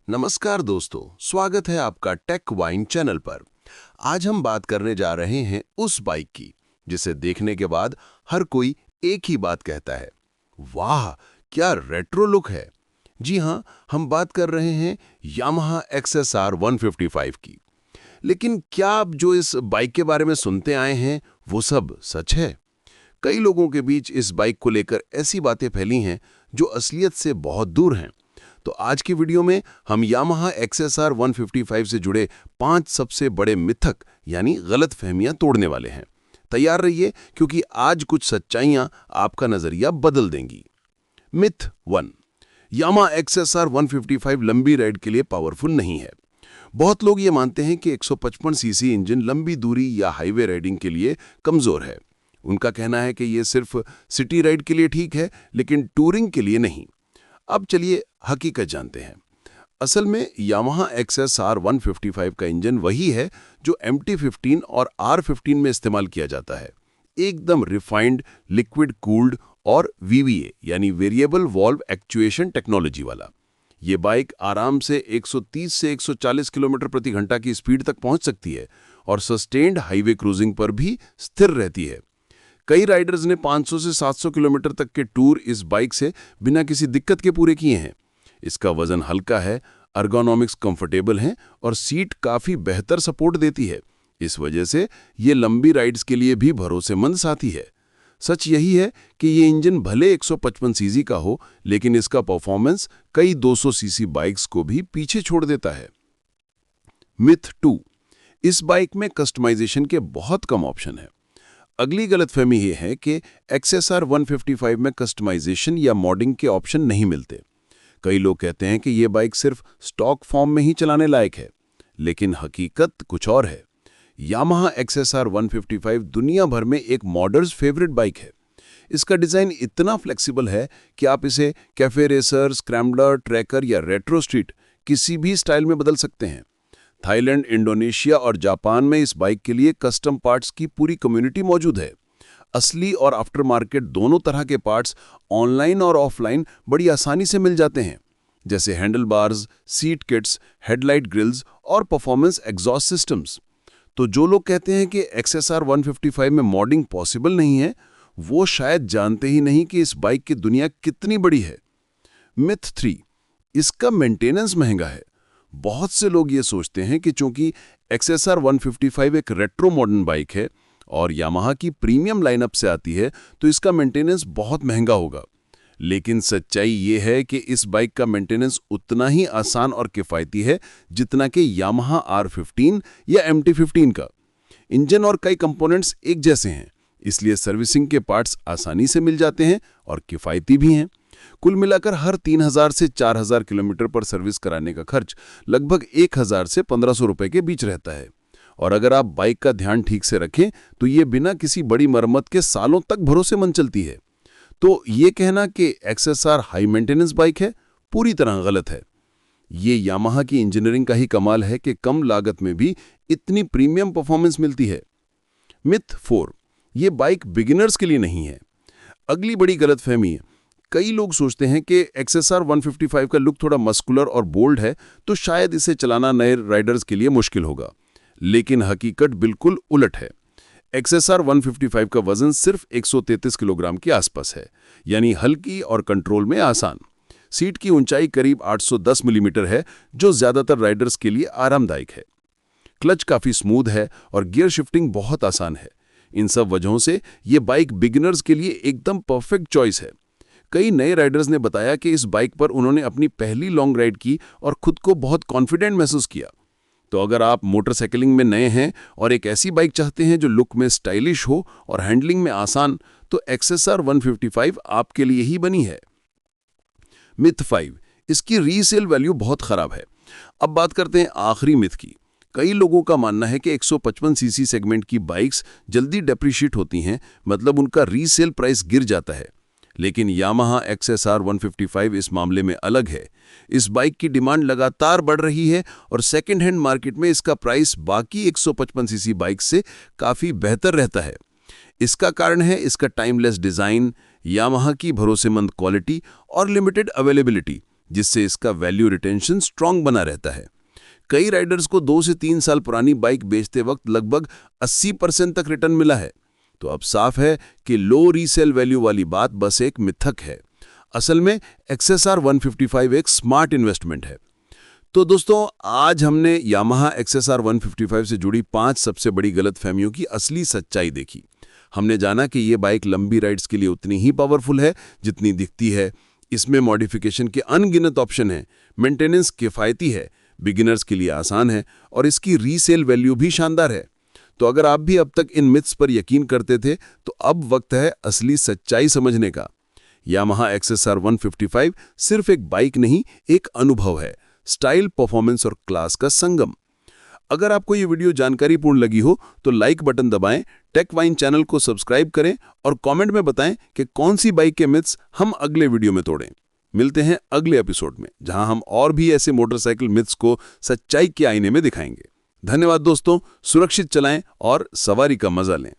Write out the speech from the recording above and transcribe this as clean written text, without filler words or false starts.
नमस्कार दोस्तों, स्वागत है आपका टेक वाइन चैनल पर। आज हम बात करने जा रहे हैं उस बाइक की जिसे देखने के बाद हर कोई एक ही बात कहता है, वाह क्या रेट्रो लुक है। जी हाँ, हम बात कर रहे हैं यामाहा XSR 155 की। लेकिन क्या आप जो इस बाइक के बारे में सुनते आए हैं वो सब सच है? कई लोगों के बीच इस बाइक को लेकर ऐसी बातें फैली हैं जो असलियत से बहुत दूर हैं। तो आज की वीडियो में हम यामाहा XSR 155 से जुड़े 5 सबसे बड़े मिथक यानी गलतफहमियां तोड़ने वाले हैं। तैयार रहिए क्योंकि आज कुछ सच्चाइयां आपका नजरिया बदल देंगी। मिथ 1, यामाहा XSR 155 लंबी राइड के लिए पावरफुल नहीं है। बहुत लोग ये मानते हैं कि 155 सीसी इंजन लंबी दूरी या हाईवे राइडिंग के लिए कमजोर है। उनका कहना है कि ये सिर्फ सिटी राइड के लिए ठीक है, लेकिन टूरिंग के लिए नहीं। अब चलिए हकीकत जानते हैं। असल में यामाहा XSR 155 का इंजन वही है जो MT-15 और R15 में इस्तेमाल किया जाता है। एकदम रिफाइंड, लिक्विड कूल्ड और VVA यानी वेरिएबल वॉल्व एक्चुएशन टेक्नोलॉजी वाला। ये बाइक आराम से 130 से 140 किलोमीटर प्रति घंटा की स्पीड तक पहुंच सकती है और सस्टेन्ड हाईवे क्रूजिंग पर भी स्थिर रहती है। कई राइडर्स ने 500 से 700 किलोमीटर तक के टूर इस बाइक से बिना किसी दिक्कत के पूरे किए हैं। इसका वजन हल्का है, अर्गोनॉमिक्स कंफर्टेबल हैं और सीट काफ़ी बेहतर सपोर्ट देती है। इस वजह से ये लंबी राइड्स के लिए भी भरोसेमंद साथी है। सच यही है कि ये इंजन भले 155 सीसी का हो, लेकिन इसका परफॉर्मेंस कई 200 सीसी बाइक्स को भी पीछे छोड़ देता है। मिथ 2, इस बाइक में कस्टमाइजेशन के बहुत कम ऑप्शन है। अगली गलतफहमी ये है कि XSR 155 में कस्टमाइजेशन या मॉडिंग के ऑप्शन नहीं मिलते। कई लोग कहते हैं कि ये बाइक सिर्फ स्टॉक फॉर्म में ही चलाने लायक है, लेकिन हकीकत कुछ और है। यामाहा XSR 155 दुनिया भर में एक मॉडर्स फेवरेट बाइक है। इसका डिज़ाइन इतना फ्लेक्सिबल है कि आप इसे कैफे रेसर, स्क्रैम्बलर, ट्रैकर या रेट्रो स्ट्रीट किसी भी स्टाइल में बदल सकते हैं। थाईलैंड, इंडोनेशिया और जापान में इस बाइक के लिए कस्टम पार्ट्स की पूरी कम्युनिटी मौजूद है। असली और आफ्टर मार्केट दोनों तरह के पार्ट्स ऑनलाइन और ऑफलाइन बड़ी आसानी से मिल जाते हैं, जैसे handle bars, seat kits, headlight grills और परफॉर्मेंस एग्जॉस्ट सिस्टम्स। तो जो लोग कहते हैं कि XSR 155 में मॉडिंग पॉसिबल नहीं है, वो शायद जानते ही नहीं कि इस बाइक की दुनिया कितनी बड़ी है। मिथ 3, इसका मेंटेनेंस महंगा है। बहुत से लोग ये सोचते हैं कि चूंकि XSR 155 एक रेट्रो मॉडर्न बाइक है और यामाहा की प्रीमियम लाइनअप से आती है, तो इसका मेंटेनेंस बहुत महंगा होगा। लेकिन सच्चाई ये है कि इस बाइक का मेंटेनेंस उतना ही आसान और किफ़ायती है जितना कि यामाहा R15 या MT-15 का। इंजन और कई कंपोनेंट्स एक जैसे हैं, इसलिए सर्विसिंग के पार्ट्स आसानी से मिल जाते हैं और किफ़ायती भी हैं। कुल मिलाकर हर 3000 से 4000 किलोमीटर पर सर्विस कराने का खर्च लगभग 1000 से 1500 रुपए के बीच रहता है। और अगर आप बाइक का ध्यान ठीक से रखें तो ये बिना किसी बड़ी मरम्मत के सालों तक भरोसेमंद चलती है। तो ये कहना कि XSR हाई मेंटेनेंस बाइक है, पूरी तरह गलत है। ये यामाहा की इंजीनियरिंग का ही कमाल है कि कम लागत में भी इतनी प्रीमियम परफॉर्मेंस मिलती है। मिथ 4, ये बाइक बिगिनर्स के लिए नहीं है। अगली बड़ी गलतफहमी है, कई लोग सोचते हैं कि XSR 155 का लुक थोड़ा मस्कुलर और बोल्ड है, तो शायद इसे चलाना नए राइडर्स के लिए मुश्किल होगा। लेकिन हकीकत बिल्कुल उलट है। XSR 155 का वजन सिर्फ 133 किलोग्राम के आसपास है, यानी हल्की और कंट्रोल में आसान। सीट की ऊंचाई करीब 810 मिलीमीटर है, जो ज्यादातर राइडर्स के लिए आरामदायक है। क्लच काफ़ी स्मूथ है और गियर शिफ्टिंग बहुत आसान है। इन सब वजहों से ये बाइक बिगिनर्स के लिए एकदम परफेक्ट चॉइस है। कई नए राइडर्स ने बताया कि इस बाइक पर उन्होंने अपनी पहली लॉन्ग राइड की और खुद को बहुत कॉन्फिडेंट महसूस किया। तो अगर आप मोटरसाइकिलिंग में नए हैं और एक ऐसी बाइक चाहते हैं जो लुक में स्टाइलिश हो और हैंडलिंग में आसान, तो XSR 155 आपके लिए ही बनी है। मिथ 5, इसकी रीसेल वैल्यू बहुत खराब है। अब बात करते हैं आखिरी मिथ की। कई लोगों का मानना है कि 155 सीसी सेगमेंट की बाइक्स जल्दी डेप्रिशिएट होती हैं, मतलब उनका रीसेल प्राइस गिर जाता है। लेकिन यामाहा XSR 155 इस मामले में अलग है। इस बाइक की डिमांड लगातार बढ़ रही है और सेकेंड हैंड मार्केट में इसका प्राइस बाकी 155 सीसी बाइक से काफ़ी बेहतर रहता है। इसका कारण है इसका टाइमलेस डिज़ाइन, यामाहा की भरोसेमंद क्वालिटी और लिमिटेड अवेलेबिलिटी, जिससे इसका वैल्यू रिटेंशन स्ट्रांग बना रहता है। कई राइडर्स को 2 से 3 साल पुरानी बाइक बेचते वक्त लगभग 80% तक रिटर्न मिला है। तो अब साफ है कि लो रीसेल वैल्यू वाली बात बस एक मिथक है। असल में XSR 155 एक स्मार्ट इन्वेस्टमेंट है। तो दोस्तों, आज हमने यामाहा XSR 155 से जुड़ी 5 सबसे बड़ी गलतफहमियों की असली सच्चाई देखी। हमने जाना कि ये बाइक लंबी राइड्स के लिए उतनी ही पावरफुल है जितनी दिखती है। इसमें मॉडिफिकेशन के अनगिनत ऑप्शन हैं, मेंटेनेंस किफ़ायती है, बिगिनर्स के लिए आसान है और इसकी रीसेल वैल्यू भी शानदार है। तो अगर आप भी अब तक इन मिथ्स पर यकीन करते थे, तो अब वक्त है असली सच्चाई समझने का। यामाहा XSR 155 सिर्फ एक बाइक नहीं, एक अनुभव है, स्टाइल, परफॉर्मेंस और क्लास का संगम। अगर आपको ये वीडियो जानकारीपूर्ण लगी हो तो लाइक बटन दबाएं, टेक वाइन चैनल को सब्सक्राइब करें और कमेंट में बताएं कि कौन सी बाइक के मिथ्स हम अगले वीडियो में तोड़ें। मिलते हैं अगले एपिसोड में, जहां हम और भी ऐसे मोटरसाइकिल मिथ्स को सच्चाई के आईने में दिखाएंगे। धन्यवाद दोस्तों, सुरक्षित चलाएं और सवारी का मजा लें।